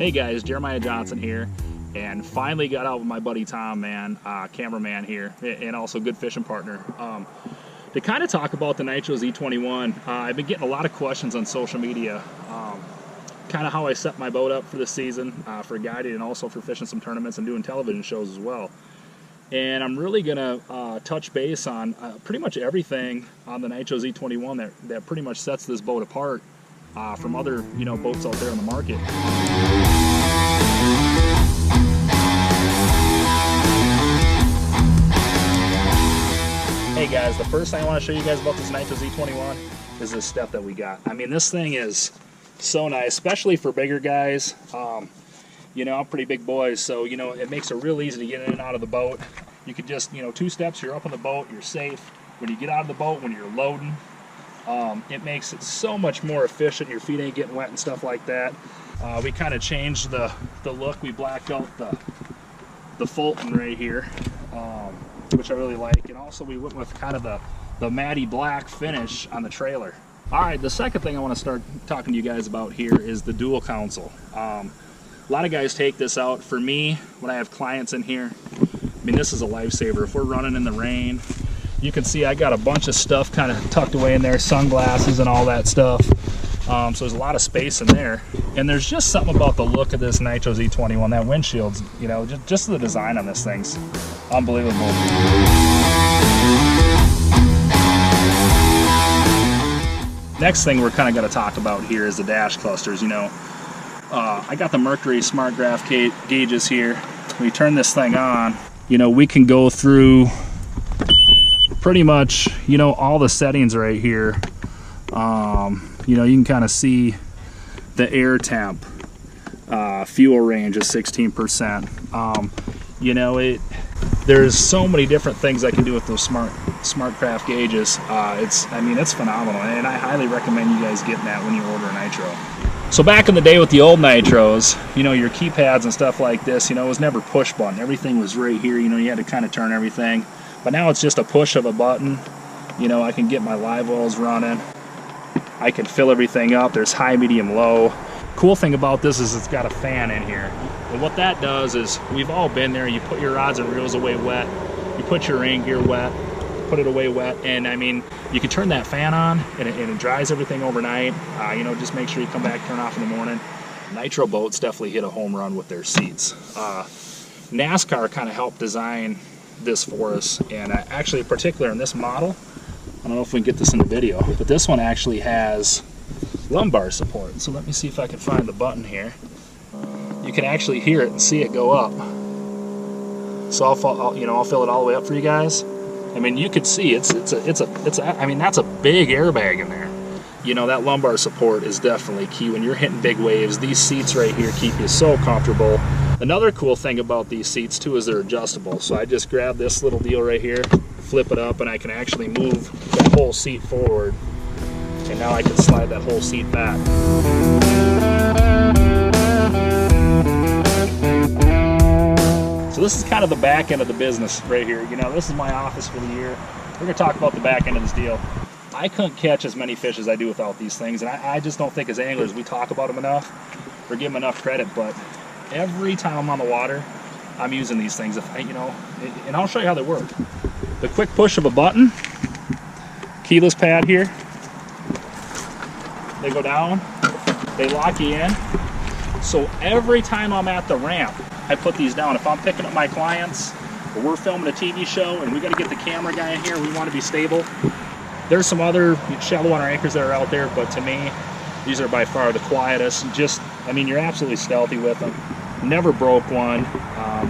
Hey guys, Jeremiah Johnson here, and finally got out with my buddy Tom, man, cameraman here, and also good fishing partner, to kind of talk about the Nitro Z-21. I've been getting a lot of questions on social media, kind of how I set my boat up for this season, for guiding and also for fishing some tournaments and doing television shows as well. And I'm really going to touch base on pretty much everything on the Nitro Z-21 that pretty much sets this boat apart from other boats out there on the market. Hey guys, the first thing I want to show you guys about this Nitro Z-21 is this step that we got. I mean, this thing is so nice, especially for bigger guys. I'm pretty big boys, so it makes it real easy to get in and out of the boat. You could just, 2 steps, you're up on the boat, you're safe. When you get out of the boat, when you're loading, it makes it so much more efficient. Your feet ain't getting wet and stuff like that. We kind of changed the look. We blacked out the Fulton right here, which I really like, and also we went with kind of the matty black finish on the trailer. All right, the second thing I want to start talking to you guys about here is the dual console. A lot of guys take this out. For me, when I have clients in here, I mean, this is a lifesaver. If we're running in the rain, you can see I got a bunch of stuff kind of tucked away in there, sunglasses and all that stuff. So there's a lot of space in there. And there's just something about the look of this Nitro Z-21. That windshield's, just the design on this thing's unbelievable. Next thing we're kind of going to talk about here is the dash clusters. I got the Mercury Smart Graph gauges here. We turn this thing on, we can go through pretty much, all the settings right here. You can kind of see the air temp, fuel range is 16%. There's so many different things I can do with those smart craft gauges. It's phenomenal, and I highly recommend you guys getting that when you order a Nitro. So back in the day with the old Nitros, your keypads and stuff like this, it was never push button. Everything was right here. You had to kind of turn everything. But now it's just a push of a button. I can get my live wells running. I can fill everything up. There's high, medium, low. Cool thing about this is it's got a fan in here. And what that does is, we've all been there. You put your rods and reels away wet. You put your rain gear wet. Put it away wet. And you can turn that fan on and it dries everything overnight. Just make sure you come back, turn off in the morning. Nitro boats definitely hit a home run with their seats. NASCAR kind of helped design this for us, and actually, in particular in this model, I don't know if we can get this in the video, but this one actually has lumbar support. So let me see if I can find the button here. You can actually hear it and see it go up. So I'll fill it all the way up for you guys. You could see that's a big airbag in there. That lumbar support is definitely key when you're hitting big waves. These seats right here keep you so comfortable. Another cool thing about these seats too is they're adjustable. So I just grab this little deal right here, flip it up, and I can actually move that whole seat forward. And now I can slide that whole seat back. So this is kind of the back end of the business right here. This is my office for the year. We're gonna talk about the back end of this deal. I couldn't catch as many fish as I do without these things, and I just don't think as anglers we talk about them enough or give them enough credit. But every time I'm on the water, I'm using these things. And I'll show you how they work. The quick push of a button, keyless pad here. They go down, they lock you in. So every time I'm at the ramp, I put these down. If I'm picking up my clients, or we're filming a TV show and we got to get the camera guy in here, we want to be stable. There's some other shallow water anchors that are out there, but to me, these are by far the quietest. You're absolutely stealthy with them. Never broke one.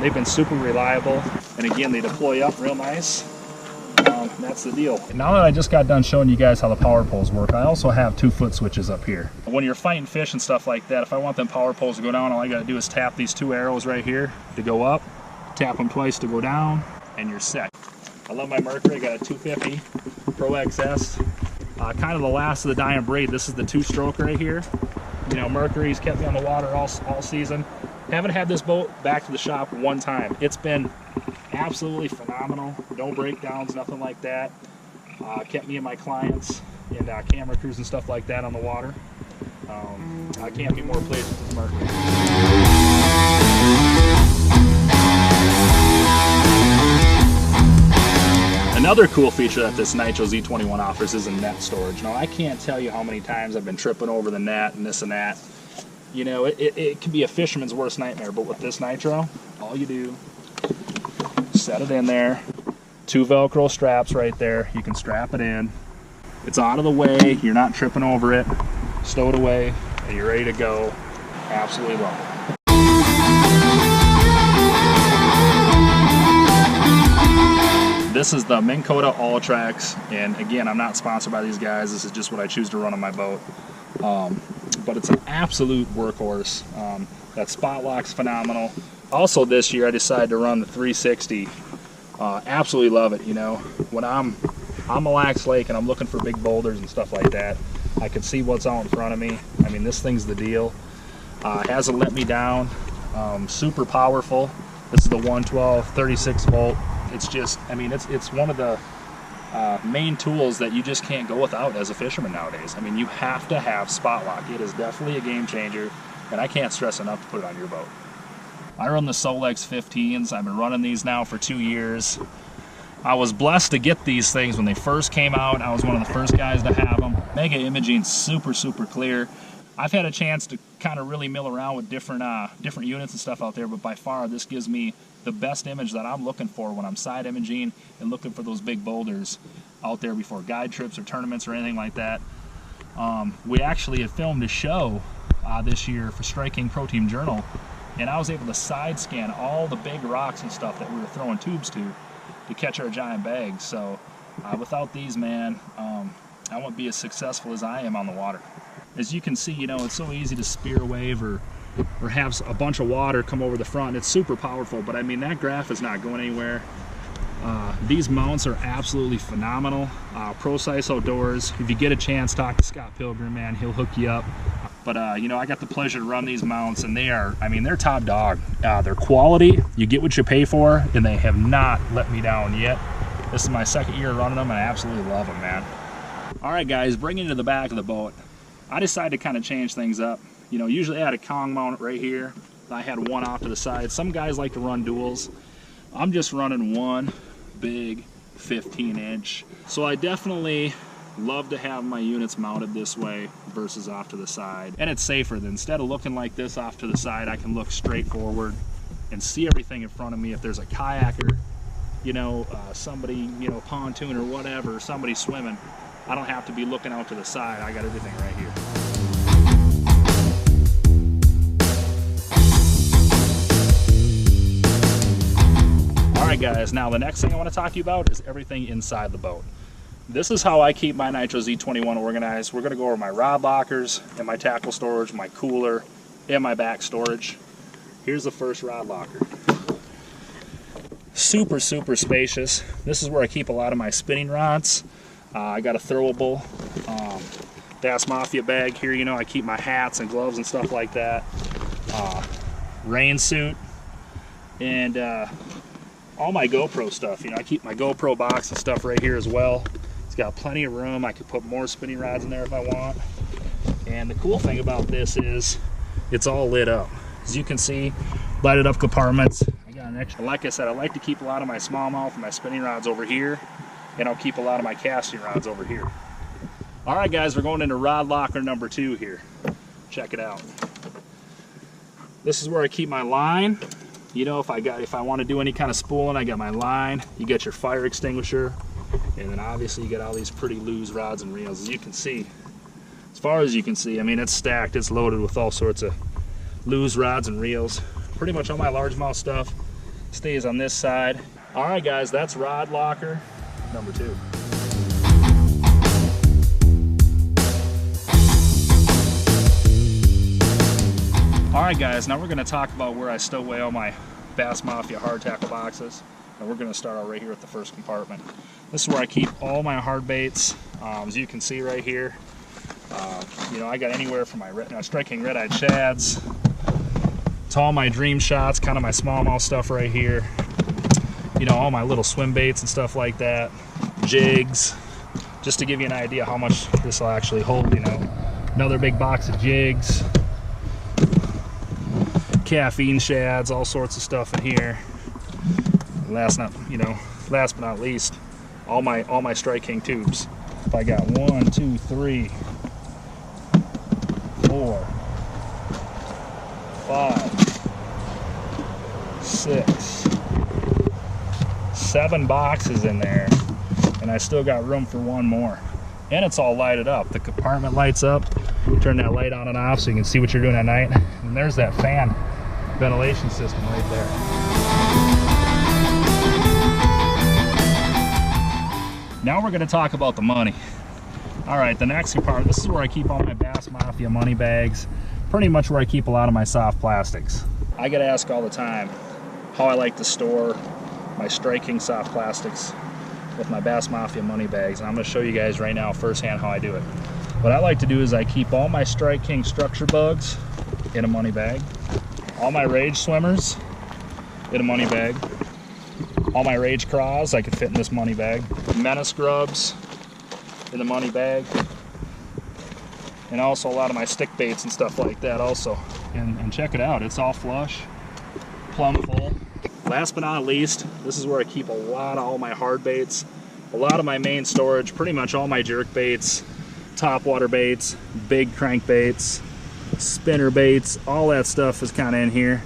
They've been super reliable. And again, they deploy up real nice. That's the deal. Now that I just got done showing you guys how the power poles work, I also have 2 foot switches up here. When you're fighting fish and stuff like that, if I want them power poles to go down, all I gotta do is tap these 2 arrows right here to go up, tap them twice to go down, and you're set. I love my Mercury. I got a 250 Pro XS. Kind of the last of the dying breed. This is the 2-stroke right here. Mercury's kept me on the water all season. Haven't had this boat back to the shop one time. It's been absolutely phenomenal. No breakdowns, nothing like that. Kept me and my clients and camera crews and stuff like that on the water. I can't be more pleased with this marker. Another cool feature that this Nitro Z-21 offers is a net storage. Now, I can't tell you how many times I've been tripping over the net and this and that. You know, it can be a fisherman's worst nightmare, but with this Nitro, all you do, set it in there, 2 Velcro straps right there, you can strap it in. It's out of the way, you're not tripping over it, stow it away, and you're ready to go. Absolutely love it. This is the Minn Kota All-Trax, and again, I'm not sponsored by these guys. This is just what I choose to run on my boat. But it's an absolute workhorse. That spot lock's phenomenal. Also this year, I decided to run the 360. Absolutely love it. You know, when I'm on Mille Lacs Lake and I'm looking for big boulders and stuff like that, I can see what's out in front of me. I mean, this thing's the deal. Hasn't let me down. Super powerful. This is the 112, 36 volt. It's just, I mean, it's one of the main tools that you just can't go without as a fisherman nowadays. I mean, you have to have spot lock. It is definitely a game changer, and I can't stress enough to put it on your boat. I run the Solex 15s. I've been running these now for 2 years. I was blessed to get these things when they first came out. I was one of the first guys to have them. Mega imaging, super, super clear. I've had a chance to kind of really mill around with different units and stuff out there, but by far this gives me the best image that I'm looking for when I'm side imaging and looking for those big boulders out there before guide trips or tournaments or anything like that. We actually had filmed a show this year for Striking Pro Team Journal, and I was able to side scan all the big rocks and stuff that we were throwing tubes to catch our giant bags. So without these, man, I wouldn't be as successful as I am on the water. As you can see, you know, it's so easy to spear a wave or have a bunch of water come over the front. It's super powerful, but I mean, that graph is not going anywhere. These mounts are absolutely phenomenal. Pro-Size Outdoors, if you get a chance, talk to Scott Pilgrim, man, he'll hook you up. But you know, I got the pleasure to run these mounts, and they are, I mean, they're top dog. They're quality, you get what you pay for, and they have not let me down yet. This is my second year running them, and I absolutely love them, man. All right, guys, bringing it to the back of the boat, I decided to kind of change things up. You know, usually I had a Kong mount right here. I had one off to the side. Some guys like to run duals. I'm just running one big 15-inch. So I definitely love to have my units mounted this way versus off to the side. And it's safer. Instead of looking like this off to the side, I can look straight forward and see everything in front of me. If there's a kayaker, you know, somebody, you know, pontoon or whatever, somebody swimming, I don't have to be looking out to the side. I got everything right here. Alright guys, now the next thing I want to talk to you about is everything inside the boat. This is how I keep my Nitro Z-21 organized. We're going to go over my rod lockers and my tackle storage, my cooler, and my back storage. Here's the first rod locker. Super, super spacious. This is where I keep a lot of my spinning rods. I got a throwable Bass Mafia bag here. You know, I keep my hats and gloves and stuff like that. Rain suit. And all my GoPro stuff. You know, I keep my GoPro box and stuff right here as well. It's got plenty of room. I could put more spinning rods in there if I want. And the cool thing about this is it's all lit up. As you can see, lighted up compartments. I got an extra. Like I said, I like to keep a lot of my smallmouth and my spinning rods over here, and I'll keep a lot of my casting rods over here. All right, guys, we're going into rod locker number 2 here. Check it out. This is where I keep my line. You know, if I want to do any kind of spooling, I got my line. You get your fire extinguisher, and then obviously you got all these pretty loose rods and reels. As you can see, as far as you can see, I mean, it's stacked. It's loaded with all sorts of loose rods and reels. Pretty much all my largemouth stuff stays on this side. All right, guys, that's rod locker number 2. Alright guys, now we're going to talk about where I stow away all my Bass Mafia hard tackle boxes. And we're going to start out right here at the first compartment. This is where I keep all my hard baits. As you can see right here, you know, I got anywhere from my striking red-eyed shads to all my dream shots, kind of my smallmouth stuff right here. You know, all my little swim baits and stuff like that, jigs, just to give you an idea how much this will actually hold, you know. Another big box of jigs, caffeine shads, all sorts of stuff in here. Last but not least, all my Strike King tubes. If I got 1, 2, 3, 4, 5, 6, 7 boxes in there, and I still got room for one more. And it's all lighted up. The compartment lights up. Turn that light on and off so you can see what you're doing at night. And there's that fan ventilation system right there. Now we're going to talk about the money. All right, the next part, this is where I keep all my Bass Mafia money bags, pretty much where I keep a lot of my soft plastics. I get asked all the time how I like to store my Strike King soft plastics with my Bass Mafia money bags, and I'm going to show you guys right now firsthand how I do it. What I like to do is I keep all my Strike King structure bugs in a money bag, all my Rage swimmers in a money bag, all my Rage craws I can fit in this money bag, Menace grubs in the money bag, and also a lot of my stick baits and stuff like that also. And check it out, it's all flush, plumb full. Last but not least, this is where I keep a lot of all my hard baits, a lot of my main storage, pretty much all my jerk baits, top water baits, big crank baits, spinner baits, all that stuff is kind of in here.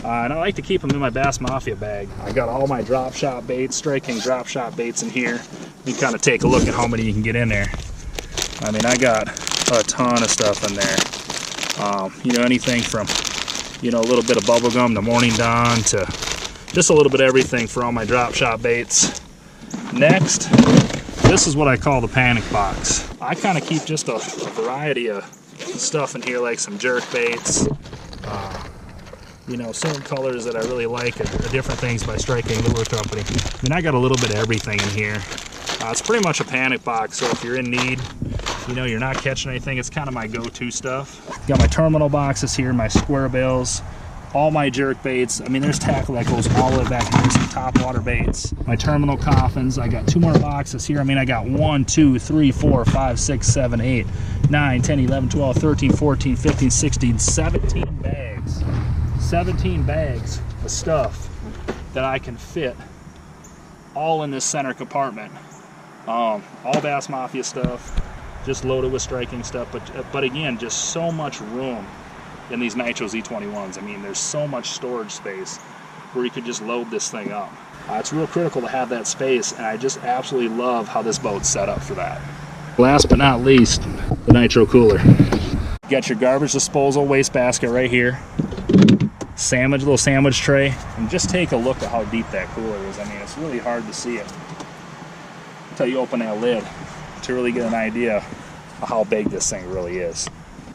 And I like to keep them in my Bass Mafia bag. I got all my drop shot baits, Strike King drop shot baits in here. You kind of take a look at how many you can get in there. I mean, I got a ton of stuff in there. You know, anything from, you know, a little bit of bubble gum to Morning Dawn to just a little bit of everything for all my drop shot baits. Next, this is what I call the panic box. I kind of keep just a variety of stuff in here, like some jerk baits, you know, certain colors that I really like, different things by Strike King Lure Company. I mean, I got a little bit of everything in here. It's pretty much a panic box, so if you're in need, you know, you're not catching anything, it's kind of my go-to stuff. Got my terminal boxes here, my square bills, all my jerk baits. I mean, there's tackle that goes all the way back here, some top water baits, my terminal coffins. I got 2 more boxes here. I mean, I got 1, 2, 3, 4, 5, 6, 7, 8, 9, 10, 11, 12, 13, 14, 15, 16, 17 bags. 17 bags of stuff that I can fit all in this center compartment. All Bass Mafia stuff, just loaded with Strike King stuff, but again, just so much room in these Nitro Z-21s. I mean, there's so much storage space where you could just load this thing up. It's real critical to have that space, and I just absolutely love how this boat's set up for that. Last but not least, the Nitro cooler. You got your garbage disposal waste basket right here, little sandwich tray, and just take a look at how deep that cooler is. I mean, it's really hard to see it until you open that lid to really get an idea of how big this thing really is.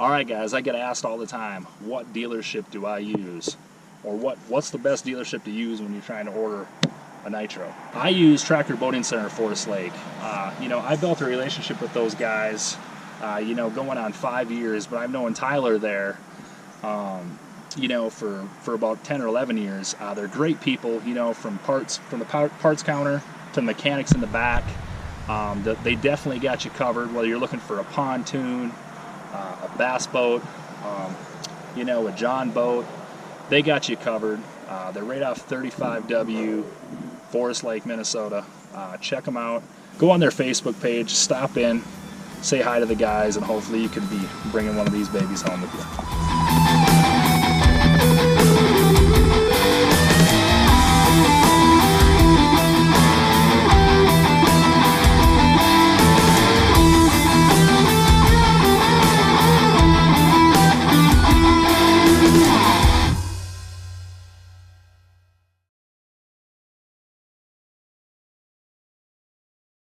Alright guys, I get asked all the time, what dealership do I use? Or what's the best dealership to use when you're trying to order a Nitro? I use Tractor Boating Center, Forest Lake. You know, I built a relationship with those guys, you know, going on 5 years, but I've known Tyler there, you know, for about 10 or 11 years. They're great people, you know, from the parts counter to the mechanics in the back. They definitely got you covered, whether you're looking for a pontoon, a bass boat, you know, a John boat. They got you covered. They're right off 35W, Forest Lake, Minnesota. Check them out. Go on their Facebook page, stop in, say hi to the guys, and hopefully you could be bringing one of these babies home with you.